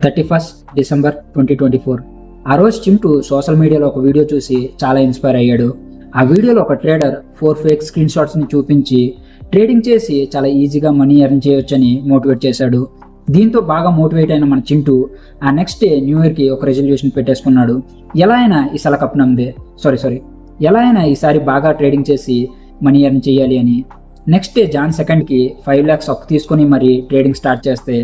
December 31, 2024. ఆ రోజు Chintu social మీడియాలో ఒక వీడియో చూసి చాలా ఇన్స్పైర్ అయ్యాడు. ఆ వీడియోలో ఒక ట్రేడర్ 4 ఫేక్ స్క్రీన్ షాట్స్ని చూపించి ట్రేడింగ్ చేసి చాలా ఈజీగా మనీ ఎర్న్ చేయొచ్చని మోటివేట్ చేశాడు. దీంతో బాగా మోటివేట్ అయిన మన చింటూ ఆ నెక్స్ట్ డే న్యూ ఇయర్కి ఒక రెజల్యూషన్ పెట్టేసుకున్నాడు. ఎలా అయినా ఈసారి బాగా ట్రేడింగ్ చేసి మనీ ఎర్న్ చేయాలి అని. నెక్స్ట్ డే జాన్ 2కి 5 lakhs అప్పు తీసుకొని మరి ట్రేడింగ్ స్టార్ట్ చేస్తే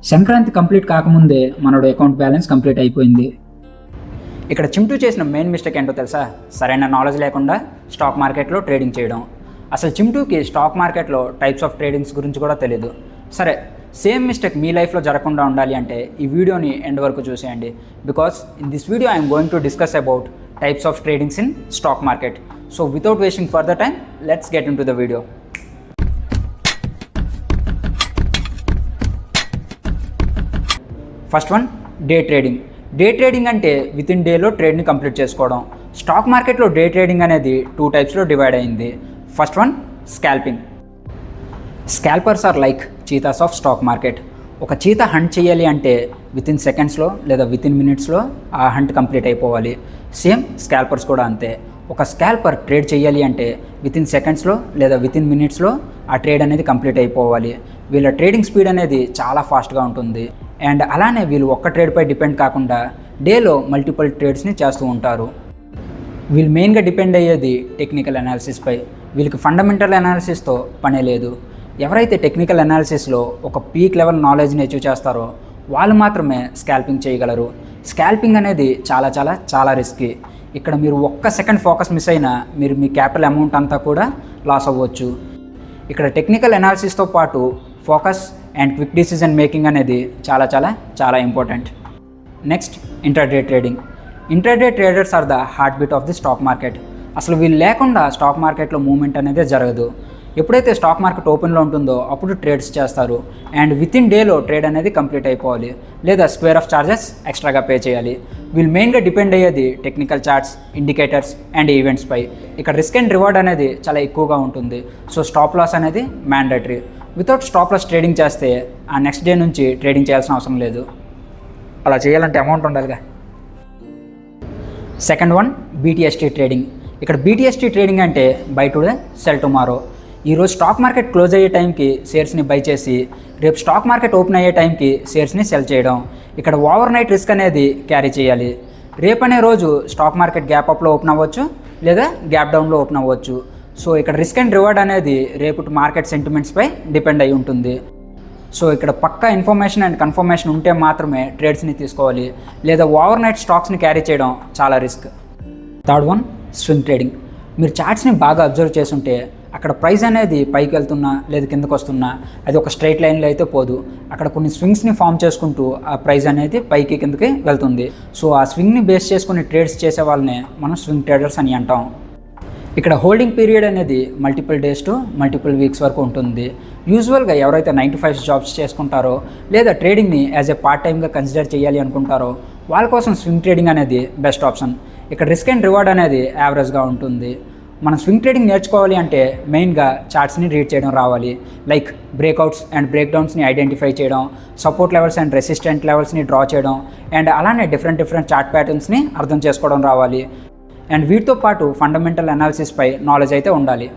సంక్రాంతి కంప్లీట్ కాకముందే మనోడు అకౌంట్ బ్యాలెన్స్ కంప్లీట్ అయిపోయింది. ఇక్కడ చింటూ చేసిన మెయిన్ మిస్టేక్ ఏంటో తెలుసా? సరైన నాలెడ్జ్ లేకుండా స్టాక్ మార్కెట్లో ట్రేడింగ్ చేయడం. అసలు చింటూకి స్టాక్ మార్కెట్లో టైప్స్ ఆఫ్ ట్రేడింగ్స్ గురించి కూడా తెలియదు. సరే, సేమ్ మిస్టేక్ మీ లైఫ్లో జరగకుండా ఉండాలి అంటే ఈ వీడియోని ఎండ్ వరకు చూసేయండి. Because in this video I'm going to discuss about types of tradings in stock market. So without wasting further time, let's get into the video. First one, day trading. Day trading అంటే within డేలో ట్రేడ్ని complete చేసుకోవడం. Stock మార్కెట్లో day trading అనేది 2 టైప్స్లో divide అయింది. First one, scalping. Scalpers are like cheetahs of stock market. ఒక cheetah hunt చేయాలి అంటే విత్ ఇన్ సెకండ్స్లో లేదా విత్ ఇన్ మినిట్స్లో ఆ హంట్ కంప్లీట్ అయిపోవాలి. సేమ్ స్కాల్పర్స్ కూడా అంతే. ఒక స్కాల్పర్ ట్రేడ్ చేయాలి అంటే విత్ ఇన్ సెకండ్స్లో లేదా విత్ ఇన్ మినిట్స్లో ఆ ట్రేడ్ అనేది కంప్లీట్ అయిపోవాలి. వీళ్ళ ట్రేడింగ్ స్పీడ్ అనేది చాలా ఫాస్ట్గా ఉంటుంది. అండ్ అలానే వీళ్ళు ఒక్క ట్రేడ్పై డిపెండ్ కాకుండా డేలో మల్టిపుల్ ట్రేడ్స్ని చేస్తూ ఉంటారు. వీళ్ళు మెయిన్గా డిపెండ్ అయ్యేది టెక్నికల్ అనాలిసిస్పై. వీళ్ళకి ఫండమెంటల్ అనాలిసిస్తో పనే లేదు. ఎవరైతే టెక్నికల్ అనాలిసిస్లో ఒక పీక్ లెవెల్ నాలెడ్జ్ని అచీవ్ చేస్తారో వాళ్ళు మాత్రమే స్కాల్పింగ్ చేయగలరు. స్కాల్పింగ్ అనేది చాలా చాలా చాలా రిస్కీ. ఇక్కడ మీరు ఒక్క సెకండ్ ఫోకస్ మిస్ అయినా మీరు మీ క్యాపిటల్ అమౌంట్ అంతా కూడా లాస్ అవ్వచ్చు. ఇక్కడ టెక్నికల్ అనాలిసిస్తో పాటు focus and quick decision making అనేది చాలా చాలా చాలా important. Next, intraday trading. Intraday traders are the heart beat of the stock market. అసలు వీళ్ళు లేకుండా స్టాక్ మార్కెట్లో మూవ్మెంట్ అనేది జరగదు. ఎప్పుడైతే స్టాక్ మార్కెట్ ఓపెన్లో ఉంటుందో అప్పుడు ట్రేడ్స్ చేస్తారు. అండ్ విత్ ఇన్ డేలో ట్రేడ్ అనేది కంప్లీట్ అయిపోవాలి, లేదా స్క్వేర్ ఆఫ్ చార్జెస్ ఎక్స్ట్రాగా పే చేయాలి. వీళ్ళు మెయిన్గా డిపెండ్ అయ్యేది టెక్నికల్ చార్ట్స్, ఇండికేటర్స్ అండ్ ఈవెంట్స్పై. ఇక్కడ రిస్క్ అండ్ రివార్డ్ అనేది చాలా ఎక్కువగా ఉంటుంది. సో స్టాప్ లాస్ అనేది mandatory. Without stop loss trading చేస్తే ఆ నెక్స్ట్ డే నుంచి ట్రేడింగ్ చేయాల్సిన అవసరం లేదు. అలా చేయాలంటే అమౌంట్ ఉండాలిగా. Second one, బీటీఎస్టీ trading. ఇక్కడ బీటీఎస్టీ ట్రేడింగ్ అంటే బై టుడే సెల్ టుమారో. ఈరోజు స్టాక్ మార్కెట్ క్లోజ్ అయ్యే టైంకి షేర్స్ని బై చేసి రేపు స్టాక్ మార్కెట్ ఓపెన్ అయ్యే టైంకి షేర్స్ని సెల్ చేయడం. ఇక్కడ ఓవర్ నైట్ రిస్క్ అనేది క్యారీ చేయాలి. రేపనే రోజు స్టాక్ మార్కెట్ గ్యాప్ అప్లో ఓపెన్ అవ్వచ్చు, లేదా గ్యాప్ డౌన్లో ఓపెన్ అవ్వచ్చు. సో ఇక్కడ రిస్క్ అండ్ రివార్డ్ అనేది రేపు మార్కెట్ సెంటిమెంట్స్పై డిపెండ్ అయి ఉంటుంది. సో ఇక్కడ పక్కా ఇన్ఫర్మేషన్ అండ్ కన్ఫర్మేషన్ ఉంటే మాత్రమే ట్రేడ్స్ని తీసుకోవాలి, లేదా ఓవర్ నైట్ స్టాక్స్ని క్యారీ చేయడం చాలా risk. Third one, swing trading. మీరు చార్ట్స్ని బాగా అబ్జర్వ్ చేస్తుంటే అక్కడ ప్రైస్ అనేది పైకి వెళ్తున్నా లేదా కిందకు వస్తున్నా అది ఒక స్ట్రైట్ లైన్లో అయితే పోదు. అక్కడ కొన్ని స్వింగ్స్ని ఫామ్ చేసుకుంటూ ఆ ప్రైస్ అనేది పైకి కిందకి వెళ్తుంది. సో ఆ స్వింగ్ని బేస్ చేసుకుని ట్రేడ్స్ చేసే వాళ్ళనే మనం స్వింగ్ ట్రేడర్స్ అని అంటాం. ఇక్కడ హోల్డింగ్ పీరియడ్ అనేది multiple days to multiple weeks వరకు ఉంటుంది. యూజువల్గా ఎవరైతే 9 to 5 జాబ్స్ చేసుకుంటారో లేదా ట్రేడింగ్ని యాజ్ ఏ పార్ట్ టైమ్గా కన్సిడర్ చేయాలి అనుకుంటారో వాళ్ళ కోసం స్వింగ్ ట్రేడింగ్ అనేది బెస్ట్ ఆప్షన్. ఇక్కడ రిస్క్ అండ్ రివార్డ్ అనేది యావరేజ్గా ఉంటుంది. మనం స్వింగ్ ట్రేడింగ్ నేర్చుకోవాలి అంటే మెయిన్గా చార్ట్స్ని రీడ్ చేయడం రావాలి. లైక్ బ్రేక్అవుట్స్ అండ్ బ్రేక్డౌన్స్ని ఐడెంటిఫై చేయడం, సపోర్ట్ లెవెల్స్ అండ్ రెసిస్టెంట్ లెవెల్స్ని డ్రా చేయడం, అండ్ అలానే డిఫరెంట్ చార్ట్ ప్యాటర్న్స్ని అర్థం చేసుకోవడం రావాలి. అండ్ వీటితో పాటు ఫండమెంటల్ అనాలిసిస్పై నాలెడ్జ్ అయితే ఉండాలి.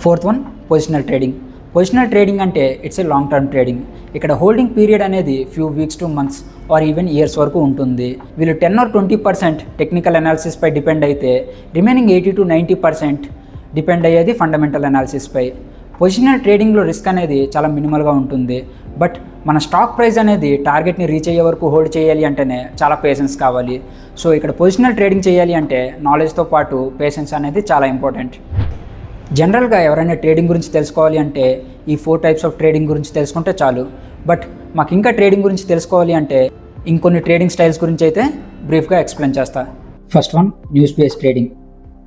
Fourth one, positional trading. Positional trading అంటే it's a long term trading. ఇక్కడ హోల్డింగ్ పీరియడ్ అనేది few weeks to months or even years వరకు ఉంటుంది. వీళ్ళు 10 or 20% టెక్నికల్ అనాలిసిస్పై డిపెండ్ అయితే రిమైనింగ్ 80 to 90% డిపెండ్ అయ్యేది ఫండమెంటల్ అనాలిసిస్పై. పొజిషనల్ ట్రేడింగ్లో రిస్క్ అనేది చాలా మినిమల్గా ఉంటుంది. బట్ మన స్టాక్ ప్రైస్ అనేది టార్గెట్ని రీచ్ అయ్యే వరకు హోల్డ్ చేయాలి అంటేనే చాలా పేషెన్స్ కావాలి. సో ఇక్కడ పొజిషనల్ ట్రేడింగ్ చేయాలి అంటే నాలెడ్జ్తో పాటు పేషెన్స్ అనేది చాలా ఇంపార్టెంట్. జనరల్గా ఎవరైనా ట్రేడింగ్ గురించి తెలుసుకోవాలి అంటే ఈ 4 టైప్స్ ఆఫ్ ట్రేడింగ్ గురించి తెలుసుకుంటే చాలు. బట్ మాకు ఇంకా ట్రేడింగ్ గురించి తెలుసుకోవాలి అంటే ఇంకొన్ని ట్రేడింగ్ స్టైల్స్ గురించి అయితే బ్రీఫ్గా ఎక్స్ప్లెయిన్ చేస్తా. First one, news based trading.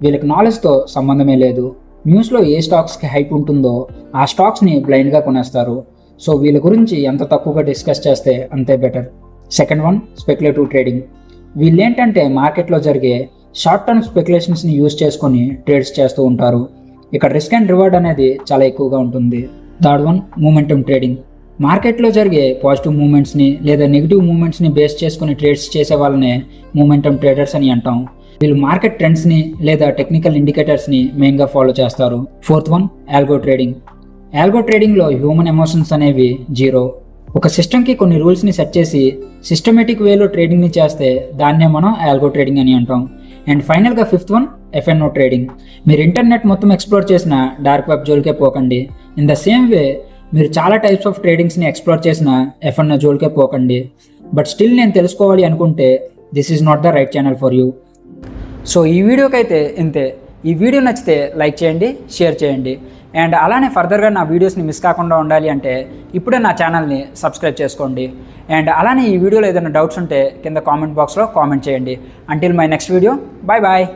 వీళ్ళకి నాలెడ్జ్తో సంబంధమే లేదు. న్యూస్లో ఏ స్టాక్స్కి హైప్ ఉంటుందో ఆ స్టాక్స్ని బ్లైండ్గా కొనేస్తారు. సో వీళ్ళ గురించి ఎంత తక్కువగా డిస్కస్ చేస్తే అంతే better. Second one, speculative trading. వీళ్ళేంటంటే మార్కెట్లో జరిగే షార్ట్ టర్మ్ స్పెక్యులేషన్స్ని యూజ్ చేసుకొని ట్రేడ్స్ చేస్తూ ఉంటారు. ఇక్కడ రిస్క్ అండ్ రివార్డ్ అనేది చాలా ఎక్కువగా ఉంటుంది. Third one, momentum trading. మార్కెట్లో జరిగే పాజిటివ్ మూమెంట్స్ని లేదా నెగిటివ్ మూమెంట్స్ని బేస్ చేసుకుని ట్రేడ్స్ చేసే వాళ్ళనే మూమెంటమ్ ట్రేడర్స్ అని అంటాం. వీళ్ళు మార్కెట్ ట్రెండ్స్ని లేదా టెక్నికల్ ఇండికేటర్స్ని మెయిన్గా ఫాలో చేస్తారు. Fourth one, algo trading. Algo ట్రేడింగ్లో హ్యూమన్ ఎమోషన్స్ అనేవి జీరో. ఒక సిస్టమ్కి కొన్ని రూల్స్ని సెట్ చేసి సిస్టమేటిక్ వేలో ట్రేడింగ్ని చేస్తే దాన్నే మనం ఆల్గో ట్రేడింగ్ అని అంటాం. అండ్ ఫైనల్గా ఫిఫ్త్ వన్, ఎఫ్ఎన్ఓ ట్రేడింగ్. మీరు ఇంటర్నెట్ మొత్తం ఎక్స్ప్లోర్ చేసిన డార్క్ వెబ్ జోలికే పోకండి. ఇన్ ద సేమ్ వే మీరు చాలా టైప్స్ ఆఫ్ ట్రేడింగ్స్ని ఎక్స్ప్లోర్ చేసిన ఎఫ్ఎన్ఓ జోలికే పోకండి. బట్ స్టిల్ నేను తెలుసుకోవాలి అనుకుంటే this is not the right channel for you. So ఈ వీడియోకి అయితే ఇంతే. ఈ వీడియో నచ్చితే లైక్ చేయండి, షేర్ చేయండి. అండ్ అలానే ఫర్దర్గా నా వీడియోస్ని మిస్ కాకుండా ఉండాలి అంటే ఇప్పుడే నా ఛానల్ని సబ్స్క్రైబ్ చేసుకోండి. అండ్ అలానే ఈ వీడియోలో ఏదైనా డౌట్స్ ఉంటే కింద కామెంట్ బాక్స్లో కామెంట్ చేయండి. Until my next video, bye bye.